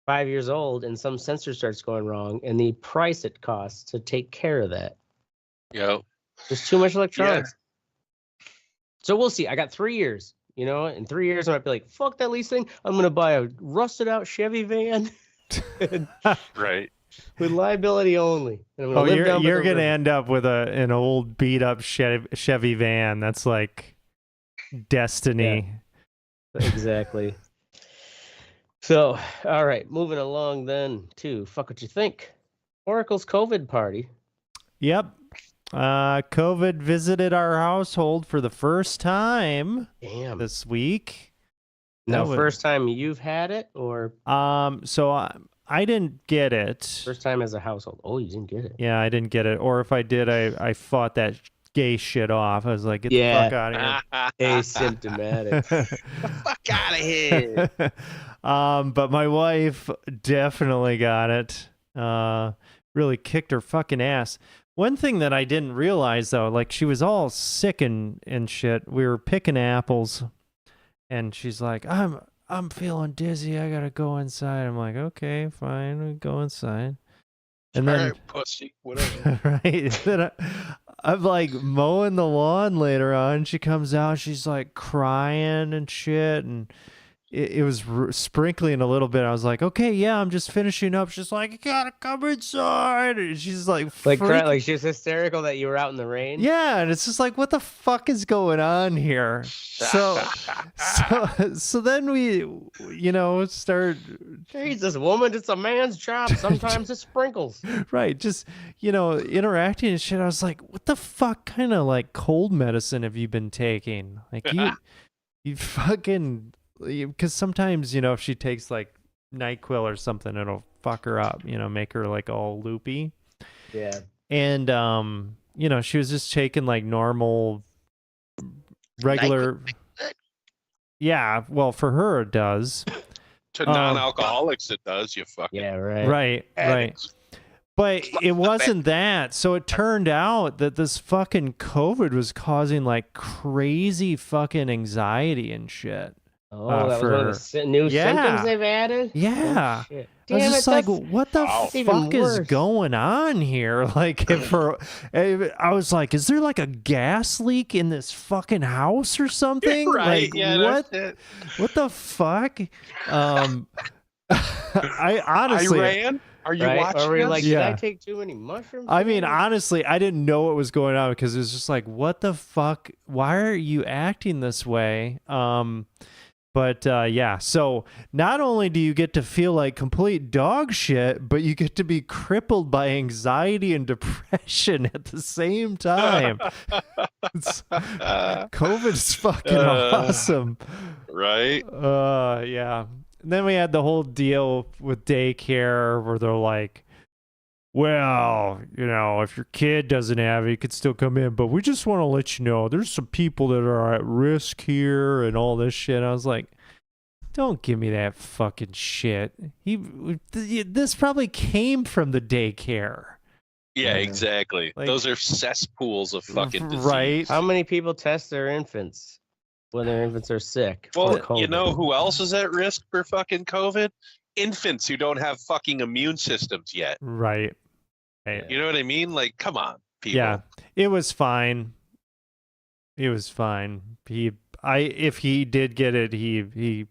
5 years old and some sensor starts going wrong and the price it costs to take care of that.
Yeah.
There's too much electronics. Yeah. So we'll see. I got 3 years, you know, in 3 years I might be like, fuck that lease thing. I'm going to buy a rusted out Chevy van.
Right.
With liability only. And I'm
Oh,
live down by
you're
the
gonna
river.
end up with an old beat up Chevy van. That's like destiny.
Yeah, exactly. So, all right, moving along then to fuck what you think. Oracle's COVID party.
Yep. COVID visited our household for the first time this week.
Now, first time you've had it, or
so I didn't get it.
First time as a household. Oh, you didn't get it.
Yeah, I didn't get it. Or if I did, I fought that gay shit off. I was like, get the fuck out of here.
Asymptomatic.
The fuck out of here.
But my wife definitely got it. Really kicked her fucking ass. One thing that I didn't realize though, like she was all sick and shit. We were picking apples, and she's like, I'm feeling dizzy. I gotta go inside. I'm like, okay, fine, we go inside. And then,
right, pussy, whatever.
right? Then I'm like mowing the lawn later on. She comes out. She's like crying and shit, and it was sprinkling a little bit. I was like, okay, yeah, I'm just finishing up. She's like, you gotta come inside. And she's like
like she was hysterical that you were out in the rain.
Yeah, and it's just like, what the fuck is going on here? So then we, you know, start.
Jesus, woman, it's a man's job. Sometimes it sprinkles.
Right, just, you know, interacting and shit. I was like, what the fuck kind of like cold medicine have you been taking? Like you fucking. Because sometimes, you know, if she takes like NyQuil or something, it'll fuck her up, you know, make her like all loopy.
Yeah.
And, you know, she was just taking like normal, regular. Yeah. Well, for her, it does.
To non-alcoholics, it does. You fucking.
Yeah, right.
Right.
Addicts.
Right. But it wasn't that. So it turned out that this fucking COVID was causing like crazy fucking anxiety and shit.
Oh, that was one of the new symptoms they've added?
Yeah.
Oh, shit.
I was
Damn
just like, what the fuck is going on here? Like, I was like, is there like a gas leak in this fucking house or something?
Right.
Like,
Yeah,
what the fuck? I honestly.
Iran? Are you watching?
Or were you like,
Yeah.
did I take too many mushrooms?
I mean, honestly, I didn't know what was going on because it was just like, what the fuck? Why are you acting this way? But yeah, so not only do you get to feel like complete dog shit, but you get to be crippled by anxiety and depression at the same time. COVID's fucking awesome.
Right?
Yeah. And then we had the whole deal with daycare where they're like, well, you know, if your kid doesn't have it, you could still come in, but we just want to let you know there's some people that are at risk here and all this shit. I was like, don't give me that fucking shit. This probably came from the daycare.
Yeah, exactly.
Like,
those are cesspools of fucking disease.
Right.
How many people test their infants when their infants are sick?
Well, you know who else is at risk for fucking COVID? Infants who don't have fucking immune systems yet.
Right.
You know what I mean? Like, come on, people.
Yeah, it was fine. He was fine. If he did get it, he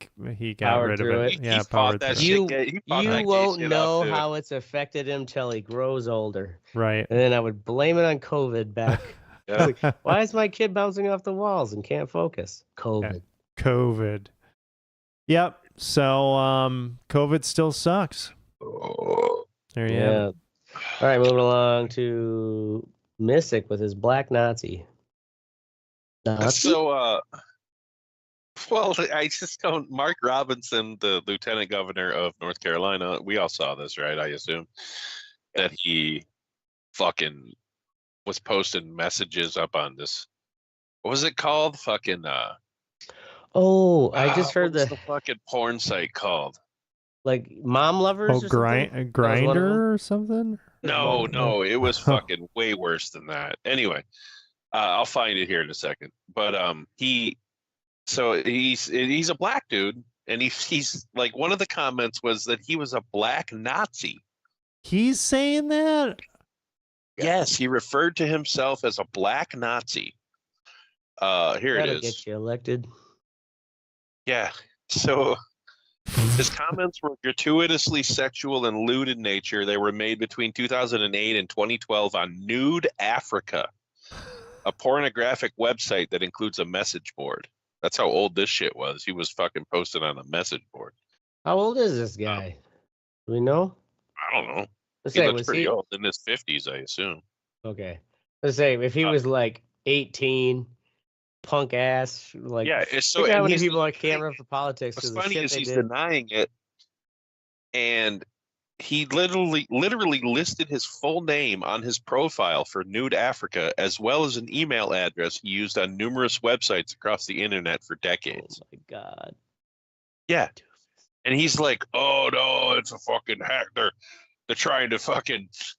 got
Powered
rid of
through
it.
it.
Yeah,
He fought
powered
that
through it.
shit. He fought
You
that gay
won't
shit off,
know
too.
how it's affected him till he grows older.
Right.
And then I would blame it on COVID back.
Yeah.
Like, why is my kid bouncing off the walls and can't focus? COVID.
COVID. Yep. So COVID still sucks. There you have
Yeah.
it.
All right, moving along to Mystic with his Black Nazi. Nazi?
So, well, I just don't. Mark Robinson, the lieutenant governor of North Carolina, we all saw this, right? I assume that he fucking was posting messages up on this. What was it called? Fucking.
Oh, I just heard
what's
the
the fucking porn site called?
like mom lovers.
Oh,
or something? That was one of them?
Grinder or something?
No, it was fucking way worse than that. Anyway, I'll find it here in a second. But he's a black dude, and he's like, one of the comments was that he was a black Nazi.
He's saying that?
Yes, he referred to himself as a black Nazi. Here
That'll
it is.
get you elected.
Yeah. So his comments were gratuitously sexual and lewd in nature. They were made between 2008 and 2012 on Nude Africa, a pornographic website that includes a message board. That's how old this shit was. He was fucking posted on a message board.
How old is this guy? Do we know?
I don't know.
Let's
He
say,
looks
was
pretty
he
old, in his 50s, I assume.
okay? Let's say if he was like 18, punk ass, like
Yeah, so
look at how
and
many
he's
people on
denying
camera
it.
for politics.
What's
'cause the
funny
shit
is
they
he's
did.
denying it, and he literally listed his full name on his profile for Nude Africa, as well as an email address he used on numerous websites across the internet for
Oh
decades.
my god!
Yeah, and he's like, "Oh no, it's a fucking hack. They're trying to fucking, it's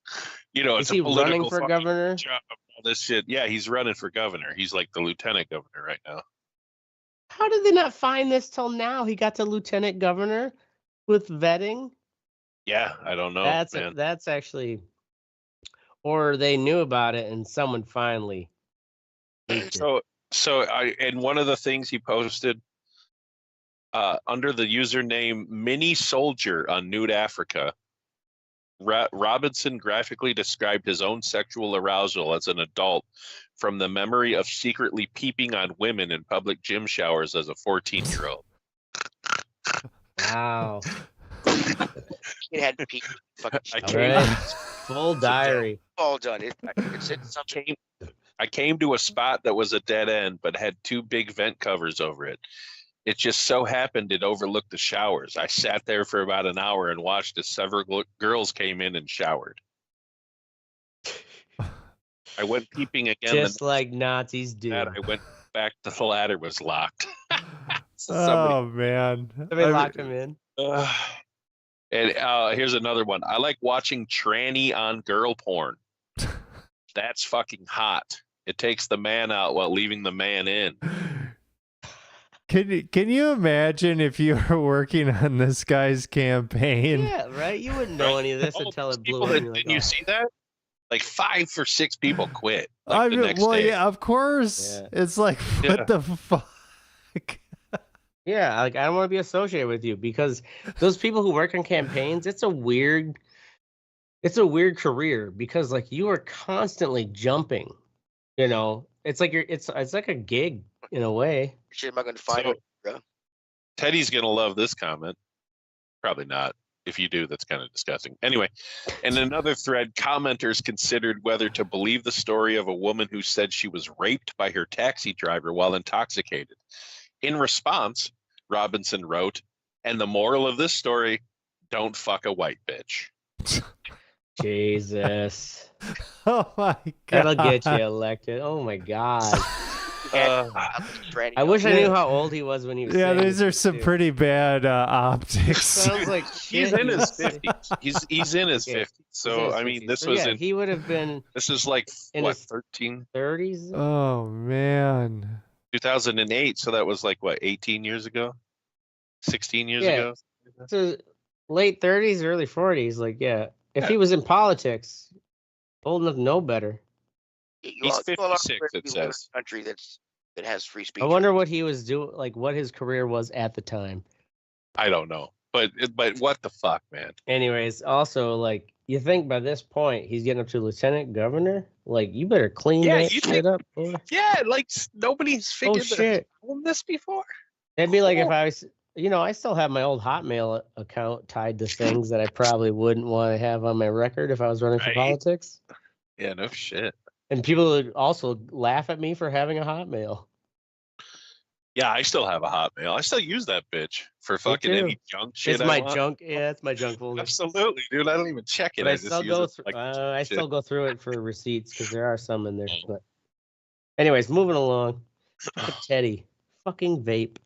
Is he
a political
running for
fucking
governor?
job." All this shit. Yeah, he's running for governor. He's like the lieutenant governor right now.
How did they not find this till now? He got to lieutenant governor with vetting.
Yeah, I don't know, man.
That's actually, or they knew about it and someone finally leaked it.
So and one of the things he posted under the username Mini Soldier on Nude Africa, Robinson graphically described his own sexual arousal as an adult from the memory of secretly peeping on women in public gym showers as a 14-year-old.
Wow!
It had peak fucking
I
shit.
came,
Right. Full diary.
All done. It's something.
I came to a spot that was a dead end, but had two big vent covers over it. It just so happened it overlooked the showers. I sat there for about an hour and watched as several girls came in and showered. I went peeping again.
Just like Nazis do.
I went back to the ladder was locked. So
Oh man.
Somebody locked him in.
And here's another one. I like watching tranny on girl porn. That's fucking hot. It takes the man out while leaving the man in.
Can you imagine if you were working on this guy's campaign?
Yeah, right. You wouldn't know any of this until it blew in. You're like,
Didn't you
oh.
see that? Like 5 or 6 people quit.
I
Like the
mean,
next
well,
day.
yeah, of course.
Yeah.
It's like,
Yeah.
what the fuck?
Yeah, like I don't want to be associated with you because those people who work on campaigns, it's a weird career because like you are constantly jumping. It's like it's like a gig in a way.
Shit, am I going to find
So-
it? Bro?
Teddy's gonna love this comment. Probably not. If you do, that's kind of disgusting. Anyway, in another thread, commenters considered whether to believe the story of a woman who said she was raped by her taxi driver while intoxicated. In response, Robinson wrote, "And the moral of this story, don't fuck a white bitch."
Jesus.
Oh my god.
That'll get you elected. Oh my god. I wish I
Yeah.
knew how old he was when he was
Yeah,
saying
these
this
are some
too.
pretty bad optics.
Sounds like
He's
shit.
in his 50s. He's in his
Okay.
50s. So I mean, this was in.
he would have been
This is like
in
what
his
13,
30s.
Oh man.
2008. So that was like what 18 years ago, 16 years
Yeah.
ago.
So late 30s, early 40s. Like, yeah. If he was in politics, old enough to know better.
He's
you all are
56,
aware
it
we live in
says.
a country that has free speech.
I wonder what he was doing, like what his career was at the time.
I don't know. But what the fuck, man?
Anyways, also like you think by this point he's getting up to lieutenant governor. Like you better clean
Yeah,
that
you
shit
think-
up, boy.
Yeah, like nobody's figured
shit.
this before.
That'd be like if I was, I still have my old Hotmail account tied to things that I probably wouldn't want to have on my record if I was running for
Right.
politics.
Yeah, no shit.
And people would also laugh at me for having a Hotmail.
Yeah, I still have a Hotmail. I still use that bitch for fucking
too.
any junk shit.
It's
I
my
want.
junk. Yeah, it's my junk folder.
Absolutely, dude. I don't even check it.
But I
just
still
use
go
it
through.
like
I
shit.
still go through it for receipts because there are some in there. But, anyways, moving along. Look at Teddy, fucking vape.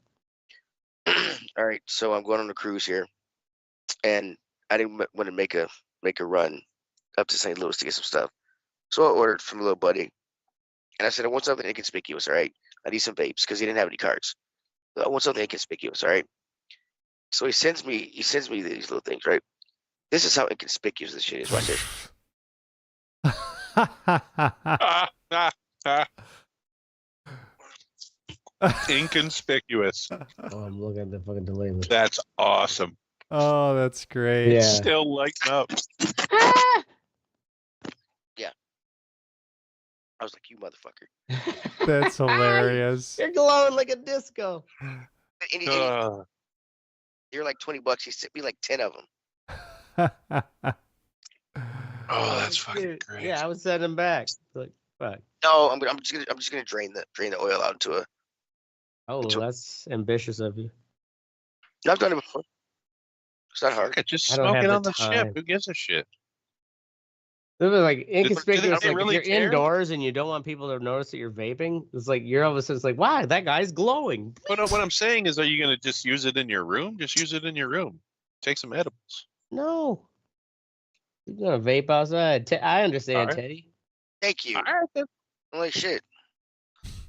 All right, so I'm going on a cruise here, and I didn't want to make a run up to St. Louis to get some stuff. So I ordered from a little buddy, and I said I want something inconspicuous. All right, I need some vapes because he didn't have any cards. So I want something inconspicuous. All right. So he sends me these little things. Right. This is how inconspicuous this shit is. Watch this.
Inconspicuous.
Oh, I'm looking at the fucking delay list.
That's awesome.
Oh, that's great.
Yeah.
Still lighting up.
I was like, you motherfucker.
That's hilarious.
You're glowing like a disco.
And you're like $20. He sent me like 10 of them.
Oh, that's fucking
Dude,
great.
Yeah, I was sending them back. Like, fuck.
No, I'm just gonna drain the oil out into a.
Oh, that's ambitious of you.
I've done it before. It's not hard.
Yeah, just
I don't
smoke
have
it
the
on the
time.
ship. Who gives a shit?
It was like inconspicuous.
they
Like
really
if you're
care?
indoors and you don't want people to notice that you're vaping, it's like you're all of a sudden it's like, wow, that guy's glowing.
But what I'm saying is, are you gonna just use it in your room? Just use it in your room. Take some edibles.
No. You're gonna vape outside. I understand,
Alright.
Teddy.
Thank you.
All right, then.
Holy shit.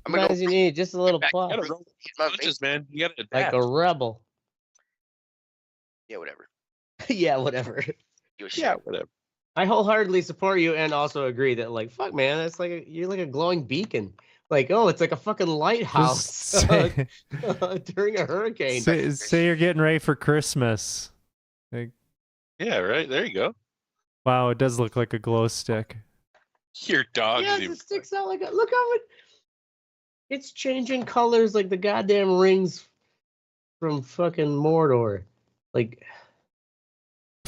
I'm gonna
Sometimes you need just a little
back
puff,
You gotta roll
get my vape.
punches, man. You gotta
like
adapt.
a rebel.
Yeah, whatever.
Yeah, whatever.
Give a shit.
Yeah, whatever.
I wholeheartly support you and also agree that like fuck man, that's like you're like a glowing beacon. Like, oh, it's like a fucking lighthouse
Just say,
during a hurricane.
say you're getting ready for Christmas. Like,
Yeah, right. There you go.
wow, it does look like a glow stick.
Your dog
Yeah,
is even.
it sticks out like a look how it's changing colors like the goddamn rings from fucking Mordor. Like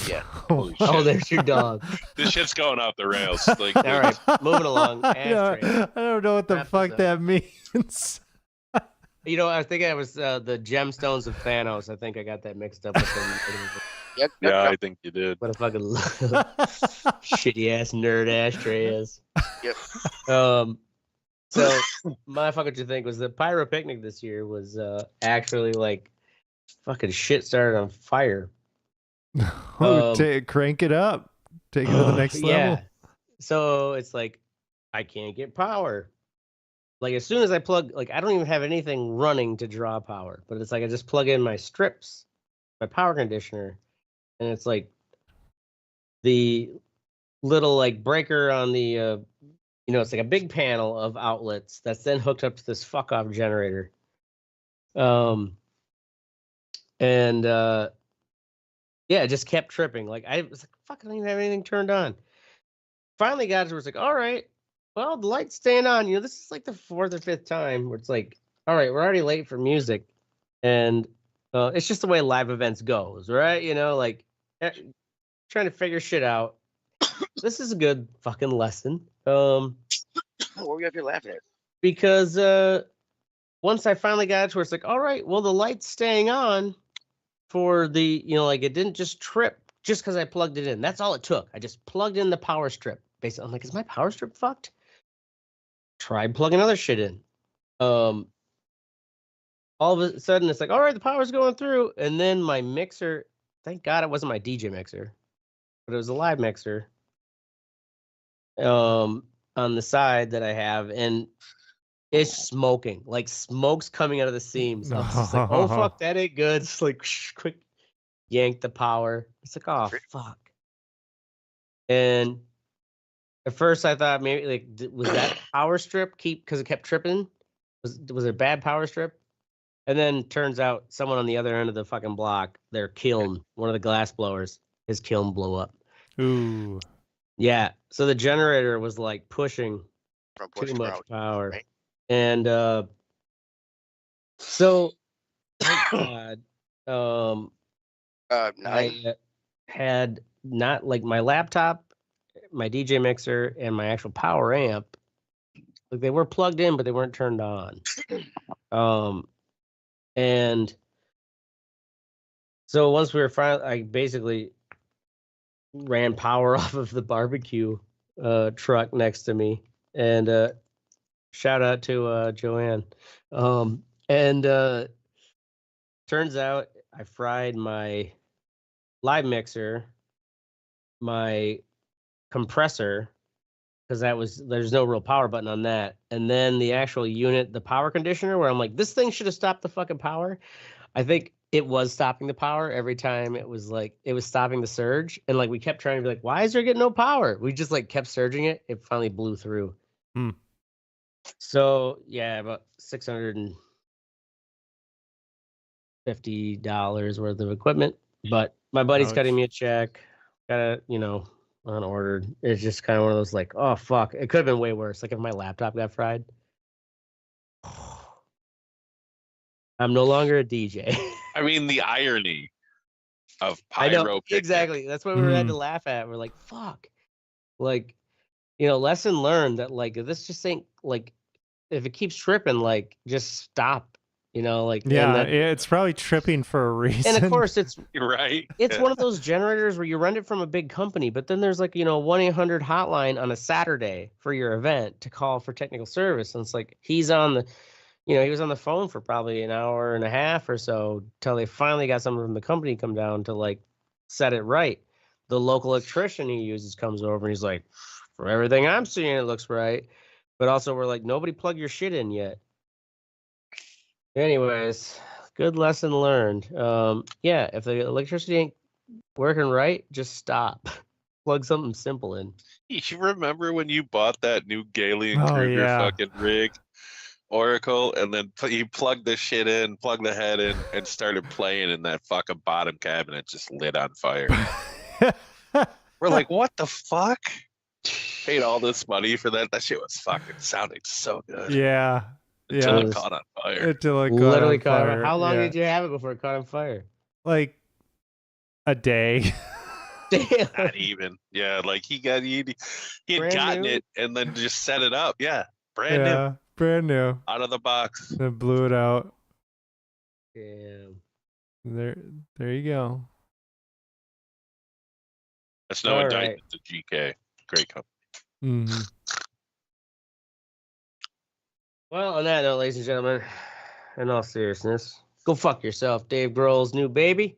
Yeah.
Holy
oh,
shit.
there's your dog.
This shit's going off the rails. Like,
All right, moving along.
I don't,
Ashtray.
I don't know what the
Wrap this
fuck
up.
that means.
You know, I think it was the gemstones of Thanos. I think I got that mixed up with
Yep.
yeah, I think you did.
what a fucking shitty ass nerd ashtray is.
Yep.
So my fuck what you think was the pyro picnic this year was actually like fucking shit started on fire.
Crank it up. Take it to the next level.
So it's like I can't get power. Like as soon as I plug, like I don't even have anything running to draw power, but it's like I just plug in my strips, my power conditioner, and it's like the little like breaker on the it's like a big panel of outlets that's then hooked up to this fuck off generator. Yeah, it just kept tripping. Like I was like, fuck, I don't even have anything turned on. Finally got it where it's like, all right, well, the light's staying on. You know, this is like the 4th or 5th time where it's like, all right, we're already late for music. And it's just the way live events goes, right? You know, like trying to figure shit out. This is a good fucking lesson.
What were you up here laughing at?
Because once I finally got it to where it's like, all right, well, the light's staying on for the, like it didn't just trip just because I plugged it in. That's all it took. I just plugged in the power strip. Basically, I'm like, is my power strip fucked? Tried plugging other shit in. All of a sudden, it's like, all right, the power's going through. And then my mixer, thank God it wasn't my DJ mixer, but it was a live mixer on the side that I have. And it's smoking, like smoke's coming out of the seams. I was just like, oh, fuck, that ain't good. It's like, quick, yank the power. It's like, oh, fuck. And At first, I thought maybe like was that power strip because it kept tripping? Was it a bad power strip? And then turns out someone on the other end of the fucking block, their kiln, one of the glass blowers, his kiln blew up.
Ooh.
Yeah. So the generator was like pushing too much power.
Right.
And so thank God, I had not like my laptop, my DJ mixer, and my actual power amp. Like they were plugged in, but they weren't turned on. And so once we were finally, I basically ran power off of the barbecue truck next to me, and shout out to Joanne. And turns out I fried my live mixer, my compressor, because there's no real power button on that, and then the actual unit, the power conditioner, where I'm like, this thing should have stopped the fucking power. I think it was stopping the power every time. It was stopping the surge, and like we kept trying to be like, why is there getting no power? We just like kept surging it. It finally blew through. So yeah, about $650 worth of equipment. But my buddy's cutting me a check. Got it, unordered. It's just kind of one of those like, oh fuck, it could have been way worse. Like if my laptop got fried. I'm no longer a DJ.
I mean, the irony of
I know
pyro.
exactly. That's what we had to laugh at. We're like, fuck. Like, lesson learned that like this just ain't like if it keeps tripping, like just stop.
It's probably tripping for a reason.
And of course, it's
right.
It's one of those generators where you rent it from a big company, but then there's like 1-800 hotline on a Saturday for your event to call for technical service, and it's like he's on the. He was on the phone for probably an hour and a half or so till they finally got someone from the company come down to like set it right. The local electrician he uses comes over and he's like, for everything I'm seeing, it looks right. But also we're like, nobody plug your shit in yet. Anyways, good lesson learned. If the electricity ain't working right, just stop. Plug something simple in.
You remember when you bought that new Galen Kruger fucking rig? Oracle, and then you plugged the shit in, plugged the head in, and started playing, and that fucking bottom cabinet just lit on fire. We're like, what the fuck? Paid all this money for that? That shit was fucking sounding so good.
Yeah.
Until it caught on fire.
Until it
literally
caught on fire.
How long did you have it before it caught on fire?
Like a day.
Damn.
Not even. Yeah, like he had gotten it and then just set it up. Yeah. Brand new.
Brand new.
Out of the box.
Then blew it out.
Damn.
There you go.
That's no indictment to GK. Great company.
Mm-hmm.
Well, on that note, ladies and gentlemen, in all seriousness, go fuck yourself, Dave Grohl's new baby.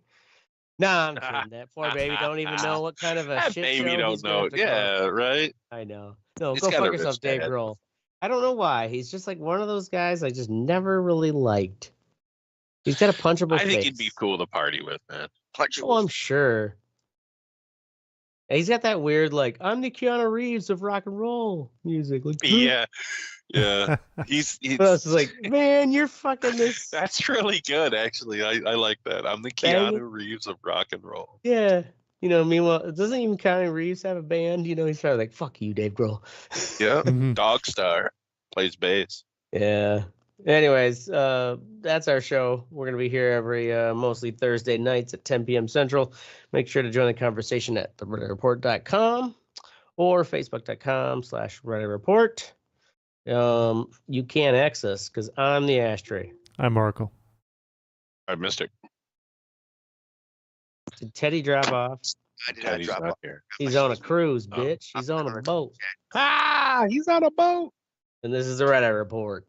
Nah, I'm kidding. That poor baby don't even know what kind of a
that
shit
baby
show
don't know. Yeah, right?
I know. No, go fuck yourself, Dave Grohl. I don't know why. He's just like one of those guys I just never really liked. He's got a punchable face.
I think he'd be cool to party with, man.
Oh, I'm sure. And he's got that weird, like, I'm the Keanu Reeves of rock and roll music. Like,
yeah. He's
I was like, man, you're fucking this.
That's really good, actually. I like that. I'm the Keanu Reeves of rock and roll.
Yeah. Meanwhile, doesn't even Keanu Reeves have a band? He's probably like, fuck you, Dave Grohl.
Yeah. Dog Star plays bass.
Yeah. Anyways, that's our show. We're going to be here every mostly Thursday nights at 10 p.m. Central. Make sure to join the conversation at theredditReport.com or facebook.com/RedditReport. You can't X us because I'm the Ashtray.
I'm Oracle.
I'm Mystic.
Did Teddy drop off?
I did not drop off.
Here.
He's on a cruise, bitch. He's on a boat.
He's on a boat.
And this is the Reddit Report.